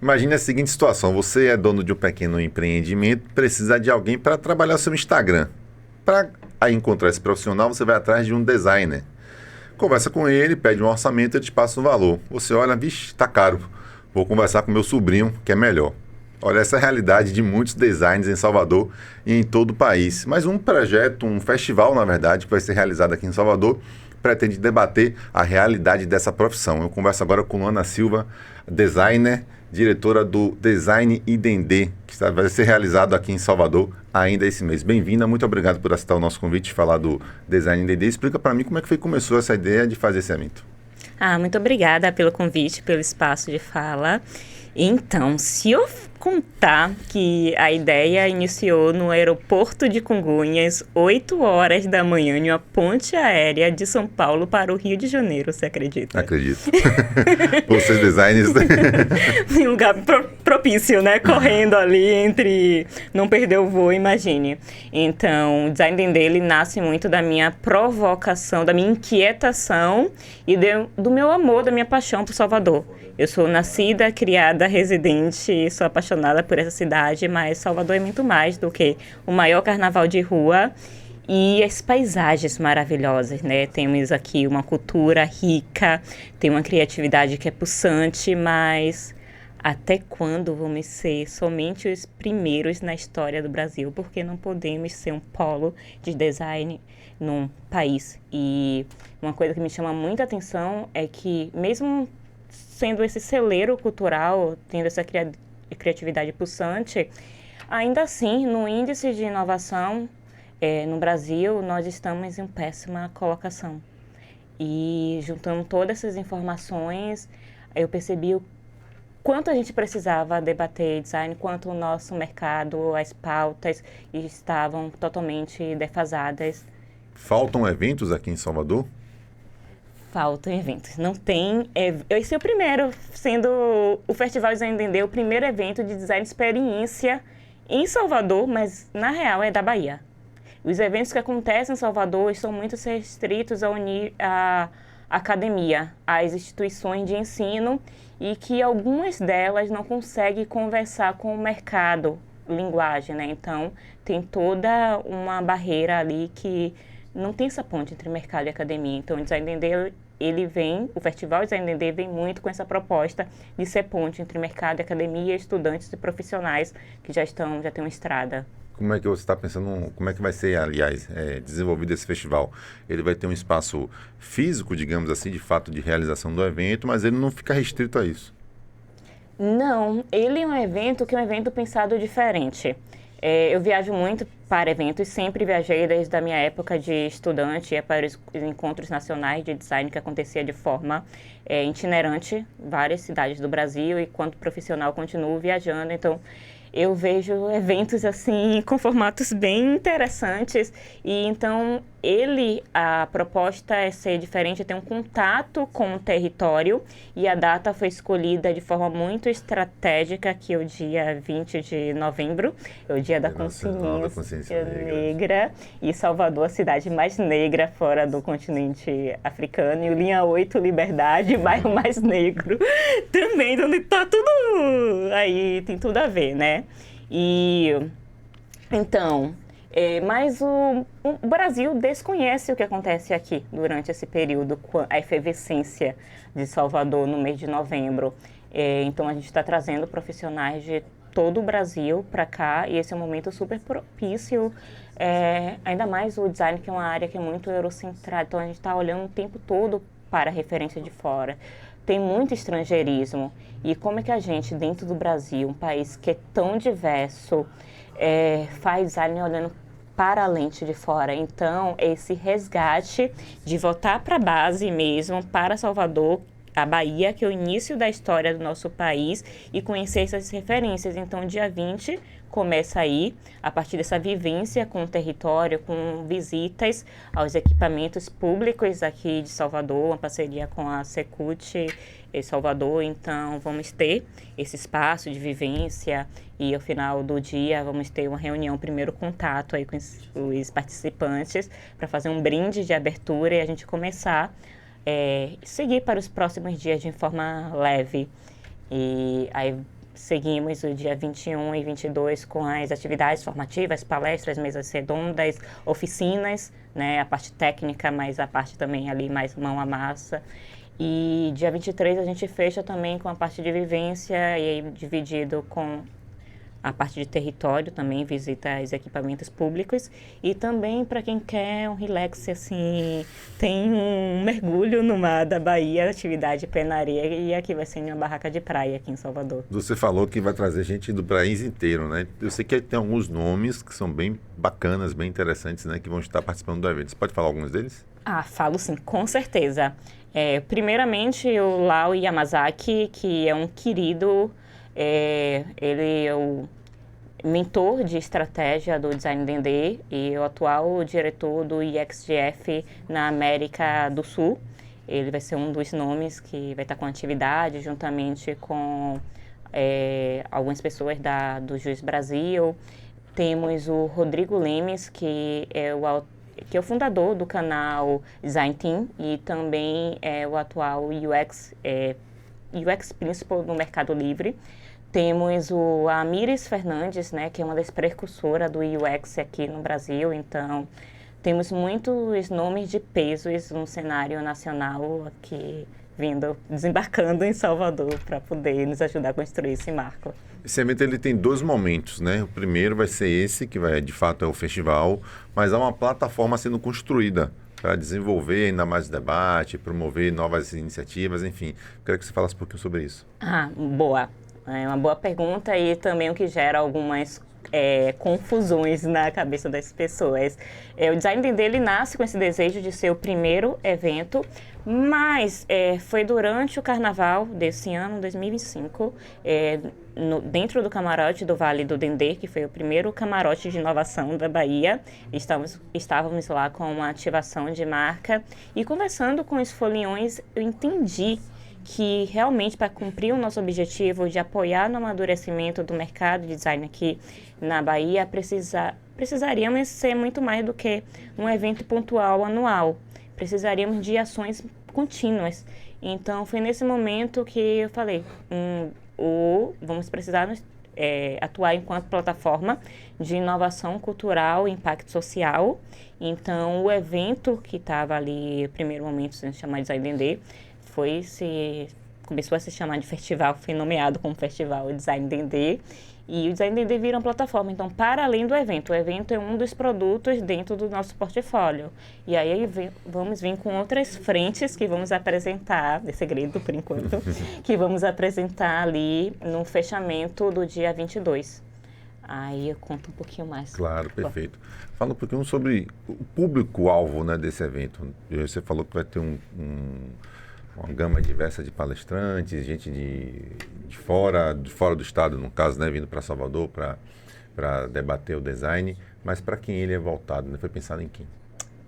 Imagine a seguinte situação: você é dono de um pequeno empreendimento, precisa de alguém para trabalhar seu Instagram. Para aí encontrar esse profissional, você vai atrás de um designer. Conversa com ele, pede um orçamento, ele te passa um valor. Você olha, vixe, tá caro. Vou conversar com meu sobrinho, que é melhor. Olha, essa é a realidade de muitos designers em Salvador e em todo o país. Mas um projeto, um festival, na verdade, que vai ser realizado aqui em Salvador, pretende debater a realidade dessa profissão. Eu converso agora com Luana Silva, designer, diretora do Design Idendê, que vai ser realizado aqui em Salvador ainda esse mês. Bem-vinda, muito obrigado por aceitar o nosso convite e falar do Design Idendê. Explica para mim como é que começou essa ideia de fazer esse evento. Muito obrigada pelo convite, pelo espaço de fala. Então, se eu contar que a ideia iniciou no aeroporto de Congonhas, 8 horas da manhã, em uma ponte aérea de São Paulo para o Rio de Janeiro, você acredita? Acredito. Vocês designers... Em um lugar propício, né? Correndo ali entre não perder o voo, imagine. Então, o design dele nasce muito da minha provocação, da minha inquietação e do meu amor, da minha paixão por Salvador. Eu sou nascida, criada, residente, sou apaixonada por essa cidade, mas Salvador é muito mais do que o maior carnaval de rua e as paisagens maravilhosas, né? Temos aqui uma cultura rica, tem uma criatividade que é pulsante, mas até quando vamos ser somente os primeiros na história do Brasil? Porque não podemos ser um polo de design num país. E uma coisa que me chama muita atenção é que, mesmo sendo esse celeiro cultural, tendo essa criatividade pulsante, ainda assim, no índice de inovação no Brasil, nós estamos em péssima colocação. E juntando todas essas informações, eu percebi o quanto a gente precisava debater design, quanto o nosso mercado, as pautas estavam totalmente defasadas. Faltam eventos aqui em Salvador? Faltam eventos. Não tem... Esse é o primeiro, sendo o Festival Design Idendê o primeiro evento de design experiência em Salvador, mas na real é da Bahia. Os eventos que acontecem em Salvador estão muito restritos à academia, às instituições de ensino, e que algumas delas não conseguem conversar com o mercado, linguagem, né? Então, tem toda uma barreira ali que não tem essa ponte entre mercado e academia. Então, o Design Idendê, o Festival Design Idendê vem muito com essa proposta de ser ponte entre mercado e academia, estudantes e profissionais que já têm uma estrada. Como é que você está pensando, como é que vai ser, aliás, desenvolvido esse festival? Ele vai ter um espaço físico, digamos assim, de fato de realização do evento, mas ele não fica restrito a isso? Não, ele é um evento que é um evento pensado diferente. Eu viajo muito para eventos, sempre viajei desde a minha época de estudante, ia para os encontros nacionais de design que acontecia de forma itinerante, várias cidades do Brasil, e quanto profissional continuo viajando, então eu vejo eventos assim com formatos bem interessantes e então a proposta é ser diferente, é ter um contato com o território e a data foi escolhida de forma muito estratégica, que é o dia 20 de novembro, é o dia da consciência negra e Salvador, a cidade mais negra fora do continente africano, e o Linha 8, Liberdade, bairro mais negro, também, onde tá tudo aí, tem tudo a ver, né? E então, mas o Brasil desconhece o que acontece aqui durante esse período, a efervescência de Salvador no mês de novembro. Então, a gente está trazendo profissionais de todo o Brasil para cá e esse é um momento super propício, ainda mais o design, que é uma área que é muito eurocentrada, então a gente está olhando o tempo todo para a referência de fora. Tem muito estrangeirismo. E como é que a gente, dentro do Brasil, um país que é tão diverso, faz design olhando para a lente de fora? Então, esse resgate de voltar para a base mesmo, para Salvador, a Bahia, que é o início da história do nosso país, e conhecer essas referências. Então, dia 20 começa aí, a partir dessa vivência com o território, com visitas aos equipamentos públicos aqui de Salvador, uma parceria com a Secult em Salvador. Então, vamos ter esse espaço de vivência e, ao final do dia, vamos ter uma reunião, primeiro contato aí com os participantes, para fazer um brinde de abertura e a gente começar seguir para os próximos dias de forma leve. E aí seguimos o dia 21 e 22 com as atividades formativas, palestras, mesas redondas, oficinas, né, a parte técnica, mas a parte também ali mais mão à massa. E dia 23 a gente fecha também com a parte de vivência, e aí dividido com a parte de território também, visita os equipamentos públicos. E também para quem quer um relax, assim, tem um mergulho no mar da Bahia, atividade plenaria, e aqui vai ser em uma barraca de praia aqui em Salvador. Você falou que vai trazer gente do país inteiro, né? Eu sei que tem alguns nomes que são bem bacanas, bem interessantes, né? Que vão estar participando do evento. Você pode falar alguns deles? Ah, falo sim, com certeza. Primeiramente, o Lau Yamazaki, que é um querido, ele é o mentor de estratégia do Design Dendê e o atual diretor do IXGF na América do Sul. Ele vai ser um dos nomes que vai estar com atividade, juntamente com algumas pessoas do Juiz Brasil. Temos o Rodrigo Lemes, que é o fundador do canal Design Team e também é o atual UX Principal no Mercado Livre. Temos a Amires Fernandes, né, que é uma das precursoras do UX aqui no Brasil. Então, temos muitos nomes de pesos no cenário nacional aqui desembarcando em Salvador para poder nos ajudar a construir esse marco. Esse evento ele tem dois momentos, né? O primeiro vai ser esse, que vai de fato é o festival, mas há uma plataforma sendo construída para desenvolver ainda mais debate, promover novas iniciativas, enfim. Quero que você falasse um pouquinho sobre isso. Boa. É uma boa pergunta e também o que gera algumas confusões na cabeça das pessoas. O Design Dendê, ele nasce com esse desejo de ser o primeiro evento, mas foi durante o carnaval desse ano, 2025, dentro do camarote do Vale do Dendê, que foi o primeiro camarote de inovação da Bahia. Estávamos lá com uma ativação de marca e conversando com os foliões, eu entendi que realmente para cumprir o nosso objetivo de apoiar no amadurecimento do mercado de design aqui na Bahia, precisaríamos ser muito mais do que um evento pontual anual. Precisaríamos de ações contínuas. Então, foi nesse momento que eu falei, vamos precisar atuar enquanto plataforma de inovação cultural e impacto social. Então, o evento que estava ali, no primeiro momento, se chamar Design Dendê, começou a se chamar de festival, foi nomeado como Festival Design Dendê, e o Design Dendê vira uma plataforma. Então, para além do evento, o evento é um dos produtos dentro do nosso portfólio. E aí vamos vir com outras frentes que vamos apresentar, é segredo por enquanto, que vamos apresentar ali no fechamento do dia 22. Aí eu conto um pouquinho mais. Claro, perfeito. Fala um pouquinho sobre o público-alvo, né, desse evento. Você falou que vai ter uma gama diversa de palestrantes, gente de fora do estado, no caso, né, vindo para Salvador para debater o design, mas para quem ele é voltado, né? Foi pensado em quem?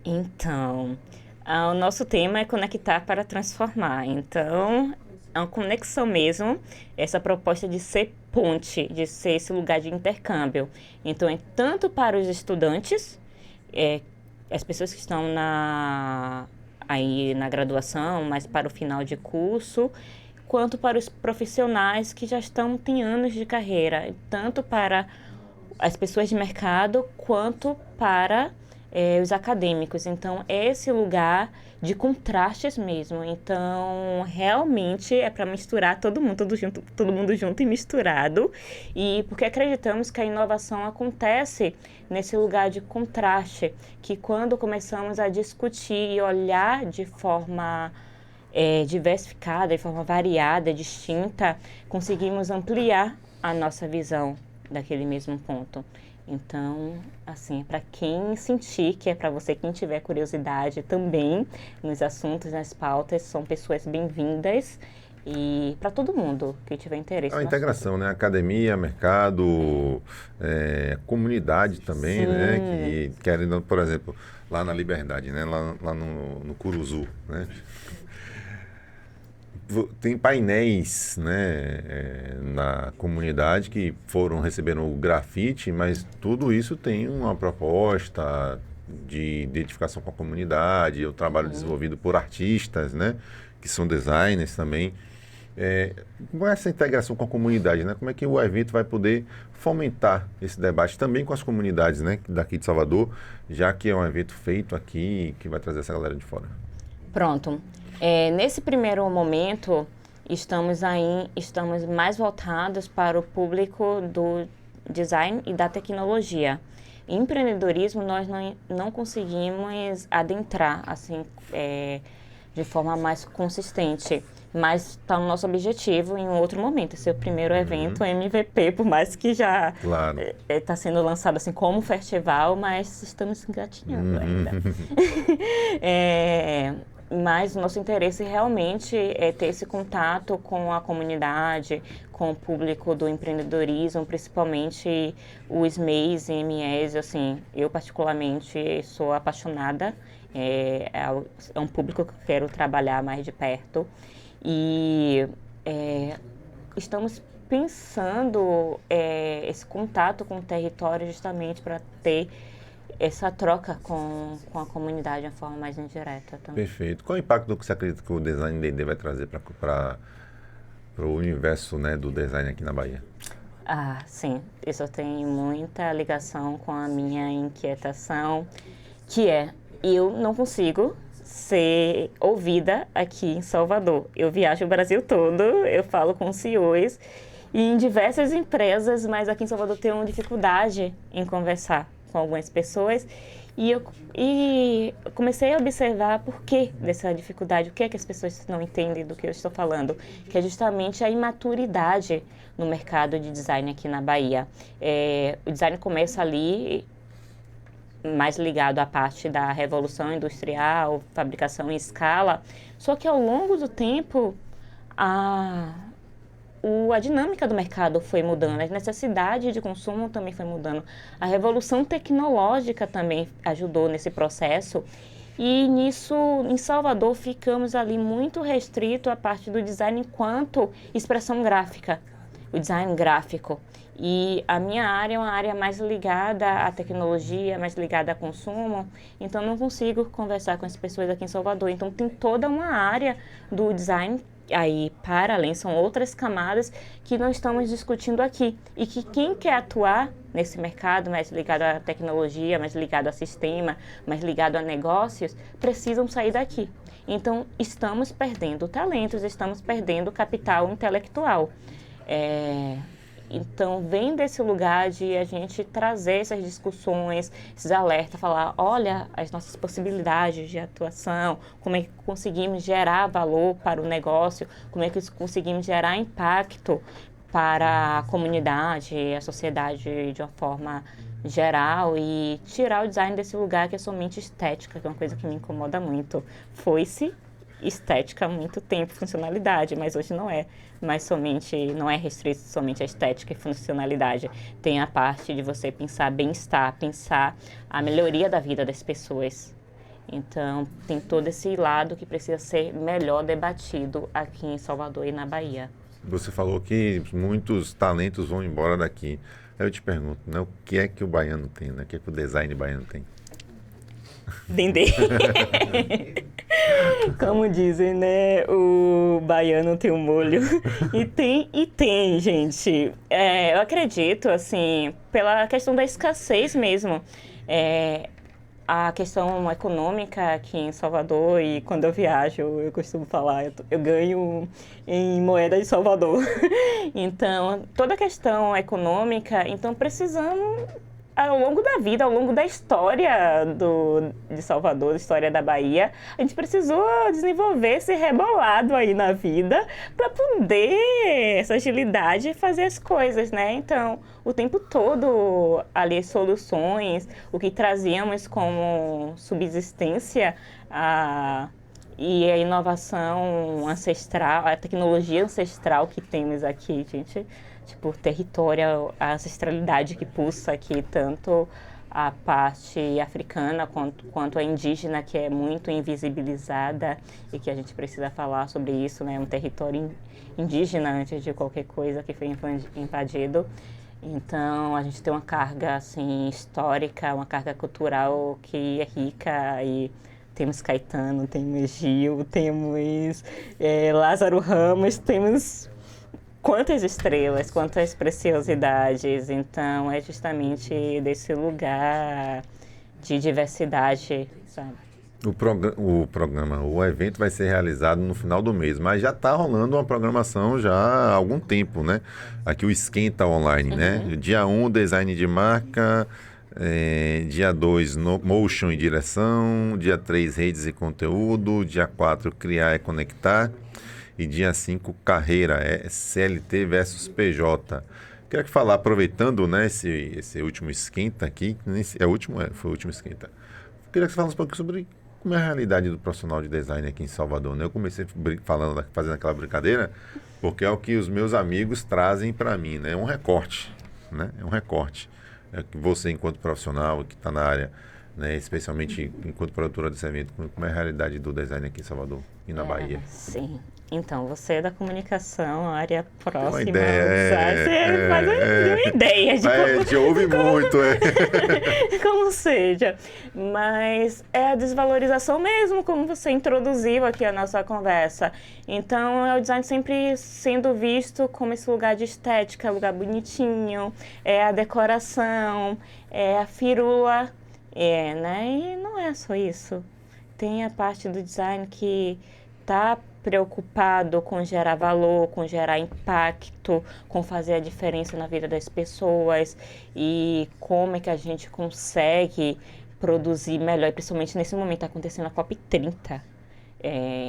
Então, o nosso tema é conectar para transformar. Então, é uma conexão mesmo, essa proposta de ser ponte, de ser esse lugar de intercâmbio. Então, é tanto para os estudantes, as pessoas que estão aí na graduação, mas para o final de curso, quanto para os profissionais que já têm anos de carreira, tanto para as pessoas de mercado, quanto para os acadêmicos. Então, é esse lugar de contrastes mesmo. Então, realmente é para misturar todo mundo junto e misturado. E porque acreditamos que a inovação acontece nesse lugar de contraste, que quando começamos a discutir e olhar de forma diversificada, de forma variada, distinta, conseguimos ampliar a nossa visão daquele mesmo ponto. Então, assim, para quem sentir que é para você, quem tiver curiosidade também nos assuntos, nas pautas, são pessoas bem-vindas e para todo mundo que tiver interesse. A integração, né? Academia, mercado, comunidade também, Sim. Né? Que querem, por exemplo, lá na Liberdade, né? Lá no Curuzu, né? Tem painéis, né, na comunidade que receberam o grafite, mas tudo isso tem uma proposta de identificação com a comunidade, o trabalho desenvolvido por artistas, né, que são designers também. Com essa integração com a comunidade, né? Como é que o evento vai poder fomentar esse debate também com as comunidades, né? Daqui de Salvador, já que é um evento feito aqui que vai trazer essa galera de fora. Pronto. Nesse primeiro momento, estamos mais voltados para o público do design e da tecnologia. Empreendedorismo, nós não conseguimos adentrar assim, de forma mais consistente, mas está no nosso objetivo em um outro momento. Esse é o primeiro evento MVP, por mais que já está sendo lançado assim como festival, mas estamos engatinhando ainda. Mas o nosso interesse realmente é ter esse contato com a comunidade, com o público do empreendedorismo, principalmente os MEIs e MEs. Assim, eu particularmente sou apaixonada, é um público que eu quero trabalhar mais de perto. E estamos pensando esse contato com o território justamente para ter essa troca com a comunidade de uma forma mais indireta também. Perfeito. Qual é o impacto que você acredita que o design D&D vai trazer para o universo, né, do design aqui na Bahia? Sim. Isso tem muita ligação com a minha inquietação, que eu não consigo ser ouvida aqui em Salvador. Eu viajo o Brasil todo, eu falo com CEOs e em diversas empresas, mas aqui em Salvador tenho uma dificuldade em conversar com algumas pessoas e eu comecei a observar por que dessa dificuldade, o que é que as pessoas não entendem do que eu estou falando, que é justamente a imaturidade no mercado de design aqui na Bahia. O design começa ali mais ligado à parte da revolução industrial, fabricação em escala, só que ao longo do tempo a dinâmica do mercado foi mudando, a necessidade de consumo também foi mudando, a revolução tecnológica também ajudou nesse processo e nisso, em Salvador, ficamos ali muito restrito à parte do design enquanto expressão gráfica, o design gráfico. E a minha área é uma área mais ligada à tecnologia, mais ligada a consumo, então não consigo conversar com as pessoas aqui em Salvador. Então tem toda uma área do design aí para além, são outras camadas que nós estamos discutindo aqui e que quem quer atuar nesse mercado mais ligado à tecnologia, mais ligado a sistema, mais ligado a negócios, precisam sair daqui. Então estamos perdendo talentos, estamos perdendo capital intelectual. Então, vem desse lugar de a gente trazer essas discussões, esses alertas, falar, olha as nossas possibilidades de atuação, como é que conseguimos gerar valor para o negócio, como é que conseguimos gerar impacto para a comunidade, a sociedade de uma forma geral e tirar o design desse lugar que é somente estética, que é uma coisa que me incomoda muito. Foi-se estética há muito tempo, funcionalidade, mas hoje não é não é restrito somente a estética e funcionalidade. Tem a parte de você pensar bem-estar, pensar a melhoria da vida das pessoas. Então, tem todo esse lado que precisa ser melhor debatido aqui em Salvador e na Bahia. Você falou que muitos talentos vão embora daqui. Aí eu te pergunto, né, o que é que o baiano tem, né? O que é que o design baiano tem? Dendê. Como dizem, né? O baiano tem um molho. E tem, gente. Eu acredito, assim, pela questão da escassez mesmo. A questão econômica aqui em Salvador, e quando eu viajo, eu costumo falar, eu ganho em moeda de Salvador. Então, toda a questão econômica, então precisamos, ao longo da vida, ao longo da história de Salvador, da história da Bahia, a gente precisou desenvolver esse rebolado aí na vida para poder, essa agilidade, fazer as coisas, né? Então, o tempo todo, ali, soluções, o que trazíamos como subsistência, e a inovação ancestral, a tecnologia ancestral que temos aqui, gente, tipo, território, a ancestralidade que pulsa aqui, tanto a parte africana quanto a indígena, que é muito invisibilizada e que a gente precisa falar sobre isso, né? Um território indígena antes de qualquer coisa que foi invadido. Então, a gente tem uma carga, assim, histórica, uma carga cultural que é rica e Temos Caetano, temos Gil, temos Lázaro Ramos, temos quantas estrelas, quantas preciosidades. Então, é justamente desse lugar de diversidade, sabe? O evento vai ser realizado no final do mês, mas já está rolando uma programação já há algum tempo, né? Aqui o Esquenta Online, né? Dia 1, design de marca, dia 2, motion e direção, dia 3, redes e conteúdo, dia 4, criar e conectar, e dia 5, carreira, CLT versus PJ. Queria falar, aproveitando, né, esse último esquenta aqui, foi o último esquenta. Queria que você falasse um pouco sobre como é a realidade do profissional de design aqui em Salvador, né? Eu comecei fazendo aquela brincadeira, porque é o que os meus amigos trazem para mim, né? É um recorte, né? É um recorte. É que você, enquanto profissional, que está na área, né, especialmente enquanto produtora desse evento, como é a realidade do design aqui em Salvador e na Bahia? Sim. Então, você é da comunicação, área próxima. Uma ideia. Você faz uma ideia de como... A gente ouve muito, como seja. Mas é a desvalorização mesmo, como você introduziu aqui a nossa conversa. Então, é o design sempre sendo visto como esse lugar de estética, lugar bonitinho, é a decoração, é a firula, né? E não é só isso. Tem a parte do design que está preocupado com gerar valor, com gerar impacto, com fazer a diferença na vida das pessoas e como é que a gente consegue produzir melhor, e principalmente nesse momento está acontecendo a COP30.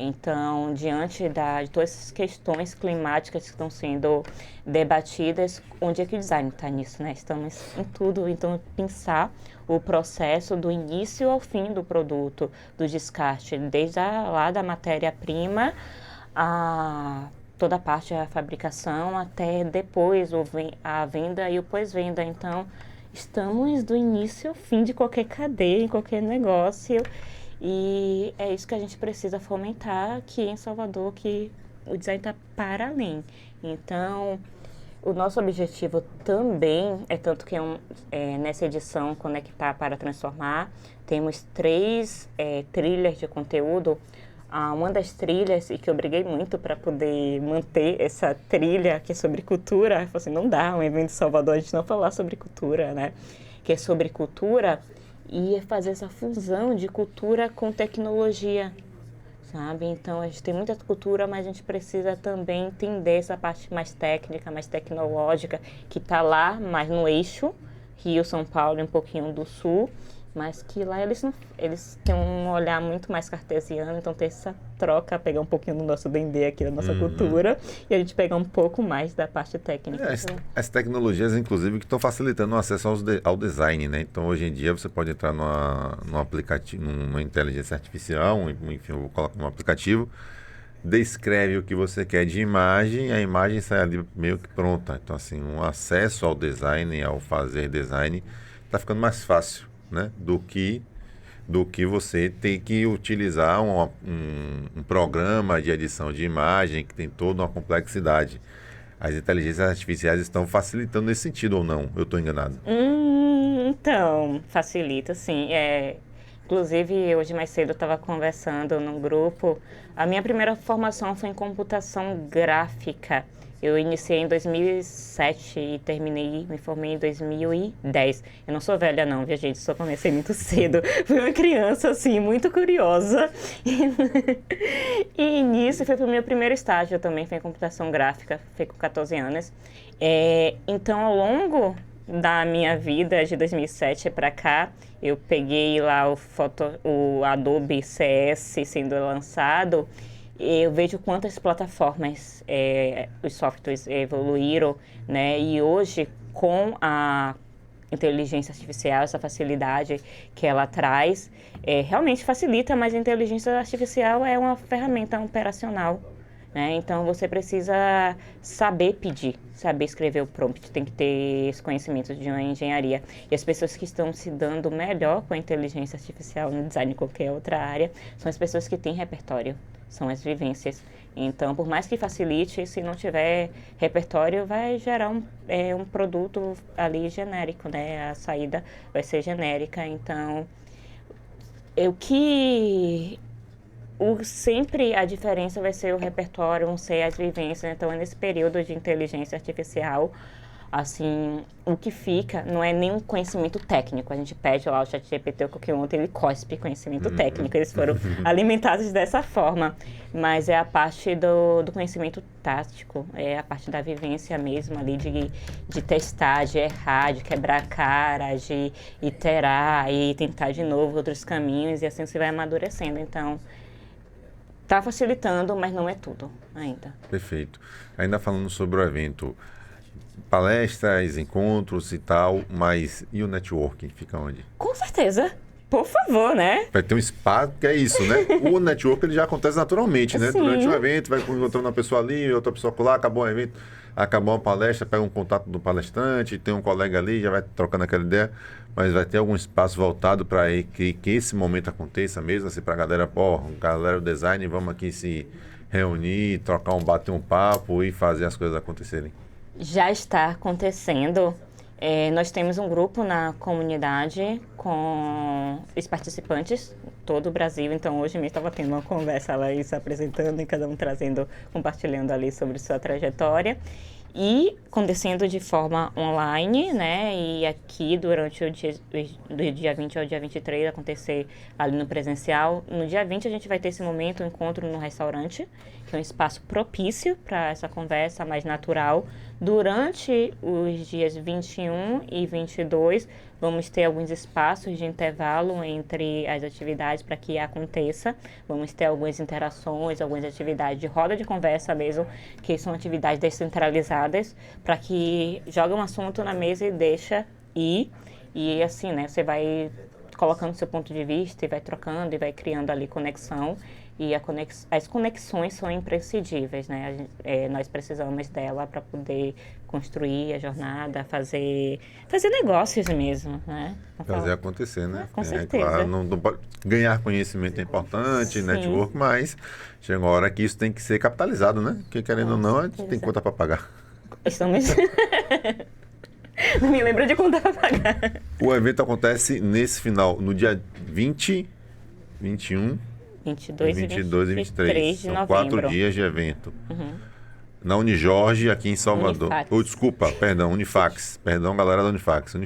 Então, diante de todas essas questões climáticas que estão sendo debatidas, onde é que o design está nisso, né? Estamos em tudo, então pensar o processo do início ao fim do produto, do descarte, desde lá da matéria-prima, a toda a parte da fabricação, até depois a venda e o pós-venda. Então, estamos do início ao fim de qualquer cadeia, em qualquer negócio. E é isso que a gente precisa fomentar aqui em Salvador, que o design está para além. Então, o nosso objetivo também é tanto que nessa edição Conectar para Transformar, temos 3 trilhas de conteúdo. Uma das trilhas, e que eu briguei muito para poder manter essa trilha, que é sobre cultura, eu falei assim, não dá um evento em Salvador a gente não falar sobre cultura, né? Que é sobre cultura e fazer essa fusão de cultura com tecnologia, sabe? Então, a gente tem muita cultura, mas a gente precisa também entender essa parte mais técnica, mais tecnológica, que está lá, mais no eixo, Rio, São Paulo e um pouquinho do Sul, mas que lá eles têm um olhar muito mais cartesiano, então tem essa troca, pegar um pouquinho do nosso Dendê aqui, da nossa cultura, e a gente pegar um pouco mais da parte técnica. As tecnologias, inclusive, que estão facilitando o acesso ao design, né? Então, hoje em dia, você pode entrar num aplicativo, numa inteligência artificial, enfim, eu vou colocar um aplicativo, descreve o que você quer de imagem, a imagem sai ali meio que pronta. Então, assim, um acesso ao design, ao fazer design, está ficando mais fácil, né? Do que você ter que utilizar um programa de edição de imagem que tem toda uma complexidade. As inteligências artificiais estão facilitando nesse sentido ou não? Eu estou enganado? Então, facilita, sim. Inclusive, hoje mais cedo eu estava conversando num grupo. A minha primeira formação foi em computação gráfica. Eu iniciei em 2007 e me formei em 2010. Eu não sou velha não, viu, gente? Só comecei muito cedo. Fui uma criança, assim, muito curiosa. E nisso foi o meu primeiro estágio também, foi em computação gráfica, foi com 14 anos. Então, ao longo da minha vida, de 2007 para cá, eu peguei lá o Adobe CS sendo lançado. Eu vejo quantas plataformas os softwares evoluíram, né? E hoje, com a inteligência artificial, essa facilidade que ela traz, realmente facilita, mas a inteligência artificial é uma ferramenta operacional, né? Então, você precisa saber pedir, saber escrever o prompt, tem que ter esse conhecimento de uma engenharia. E as pessoas que estão se dando melhor com a inteligência artificial no design em qualquer outra área são as pessoas que têm repertório. São as vivências. Então, por mais que facilite, se não tiver repertório, vai gerar um produto ali genérico, né? A saída vai ser genérica. Então, Sempre a diferença vai ser o repertório, vão ser as vivências. Então, nesse período de inteligência artificial, assim, o que fica não é nenhum conhecimento técnico. A gente pede lá o ChatGPT ou qualquer outro, ele cospe conhecimento técnico. Eles foram alimentados dessa forma. Mas é a parte do conhecimento tático, é a parte da vivência mesmo ali, de testar, de errar, de quebrar a cara, de iterar e tentar de novo outros caminhos, e assim você vai amadurecendo. Então, está facilitando, mas não é tudo ainda. Perfeito. Ainda falando sobre o evento, palestras, encontros e tal, mas e o networking? Fica onde? Com certeza. Por favor, né? Vai ter um espaço, que é isso, né? O network ele já acontece naturalmente, né? Sim. Durante o evento, vai encontrando uma pessoa ali, outra pessoa lá, acabou o evento, acabou a palestra, pega um contato do palestrante, tem um colega ali, já vai trocando aquela ideia, mas vai ter algum espaço voltado para que esse momento aconteça mesmo, assim, para a galera, galera do design, vamos aqui se reunir, bater um papo e fazer as coisas acontecerem. Já está acontecendo. Nós temos um grupo na comunidade com os participantes, todo o Brasil. Então, hoje mesmo estava tendo uma conversa lá, se apresentando e cada um compartilhando ali sobre sua trajetória. E acontecendo de forma online, né? E aqui durante do dia 20 ao dia 23 acontecer ali no presencial. No dia 20 a gente vai ter esse momento, um encontro no restaurante, que é um espaço propício para essa conversa mais natural. Durante os dias 21 e 22, vamos ter alguns espaços de intervalo entre as atividades para que aconteça. Vamos ter algumas interações, algumas atividades de roda de conversa mesmo, que são atividades descentralizadas, para que joga um assunto na mesa e deixa ir. E assim, né, você vai colocando seu ponto de vista e vai trocando e vai criando ali conexão. E as conexões são imprescindíveis, né? Nós precisamos dela para poder construir a jornada, fazer negócios mesmo, né? Fazer acontecer, né? Com certeza. Claro, não pode, ganhar conhecimento é importante, Sim. network, mas chega uma hora que isso tem que ser capitalizado, né? Porque querendo ou não, a gente tem conta para pagar. Estamos... Não me lembro de conta para pagar. O evento acontece nesse final, no dia 20, 21... 22 e 23 de São novembro. 4 dias de evento. Na Unijorge, aqui em Salvador. Unifax. Perdão, galera da Unifax. Tá?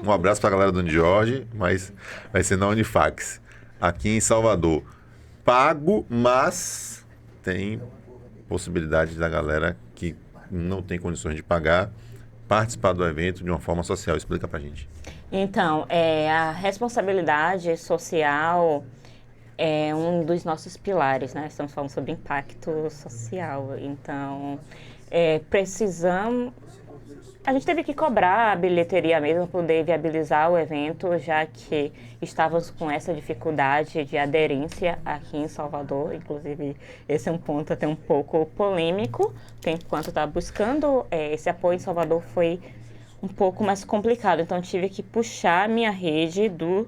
Um abraço para a galera da Unijorge, mas vai ser na Unifax. Aqui em Salvador. Pago, mas tem possibilidade da galera que não tem condições de pagar participar do evento de uma forma social. Explica pra gente. Então, a responsabilidade social é um dos nossos pilares, né? Estamos falando sobre impacto social. Então, precisamos... A gente teve que cobrar a bilheteria mesmo para poder viabilizar o evento, já que estávamos com essa dificuldade de aderência aqui em Salvador. Inclusive, esse é um ponto até um pouco polêmico. Enquanto estava buscando esse apoio em Salvador, foi um pouco mais complicado. Então, tive que puxar a minha rede do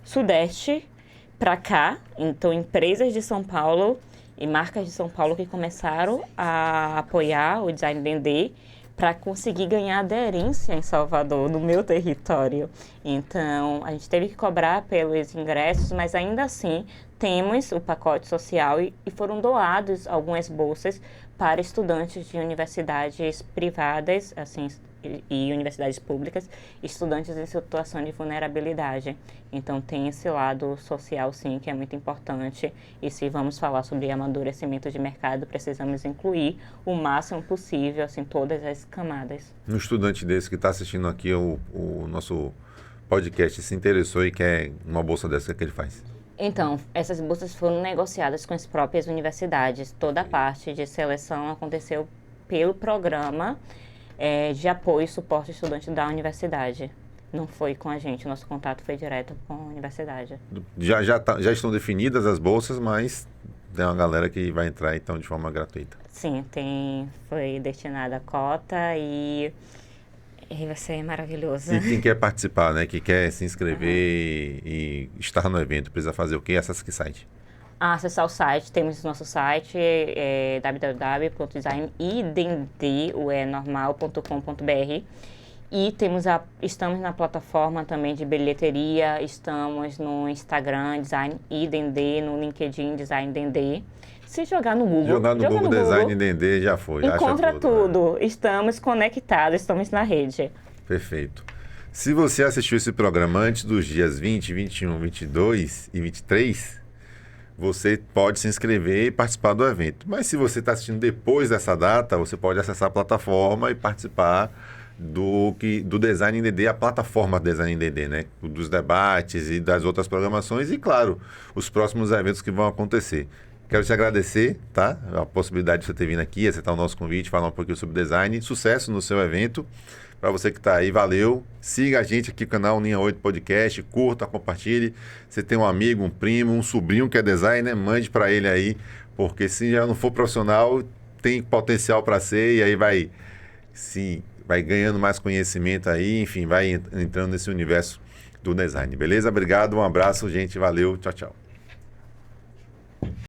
Sudeste para cá. Então, empresas de São Paulo e marcas de São Paulo que começaram a apoiar o Design D&D para conseguir ganhar aderência em Salvador, no meu território. Então, a gente teve que cobrar pelos ingressos, mas ainda assim temos o pacote social e foram doados algumas bolsas para estudantes de universidades privadas, assim, e universidades públicas, estudantes em situação de vulnerabilidade. Então, tem esse lado social, sim, que é muito importante. E se vamos falar sobre amadurecimento de mercado, precisamos incluir o máximo possível, assim, todas as camadas. Um estudante desse que está assistindo aqui o nosso podcast se interessou e quer uma bolsa dessa, o que ele faz? Então, essas bolsas foram negociadas com as próprias universidades. Toda a parte de seleção aconteceu pelo programa de apoio e suporte estudante da universidade. Não foi com a gente, o nosso contato foi direto com a universidade. Já estão definidas as bolsas, mas tem uma galera que vai entrar então de forma gratuita. Sim, foi destinada a cota e vai ser maravilhoso. E quem quer participar, né? Que quer se inscrever e estar no evento, precisa fazer o quê? Acessa que site? Acessar o site, temos o nosso site, www.designidnd.com.br E estamos na plataforma também de bilheteria, estamos no Instagram, Design IDD, no LinkedIn, Design DD. Se jogar no Google, Jogar no Google Design DD já foi. encontra acha tudo. tudo. Estamos conectados, estamos na rede. Perfeito. Se você assistiu esse programa antes dos dias 20, 21, 22 e 23, você pode se inscrever e participar do evento. Mas se você está assistindo depois dessa data, você pode acessar a plataforma e participar do Design DD, a plataforma Design DD, né? Dos debates e das outras programações e, claro, os próximos eventos que vão acontecer. Quero te agradecer, tá? A possibilidade de você ter vindo aqui, aceitar o nosso convite, falar um pouquinho sobre design. Sucesso no seu evento. Para você que está aí, valeu. Siga a gente aqui no canal Linha 8 Podcast, curta, compartilhe. Você tem um amigo, um primo, um sobrinho que é designer, mande para ele aí, porque se já não for profissional, tem potencial para ser e aí vai ganhando mais conhecimento aí, enfim, vai entrando nesse universo do design. Beleza? Obrigado, um abraço, gente. Valeu, tchau, tchau.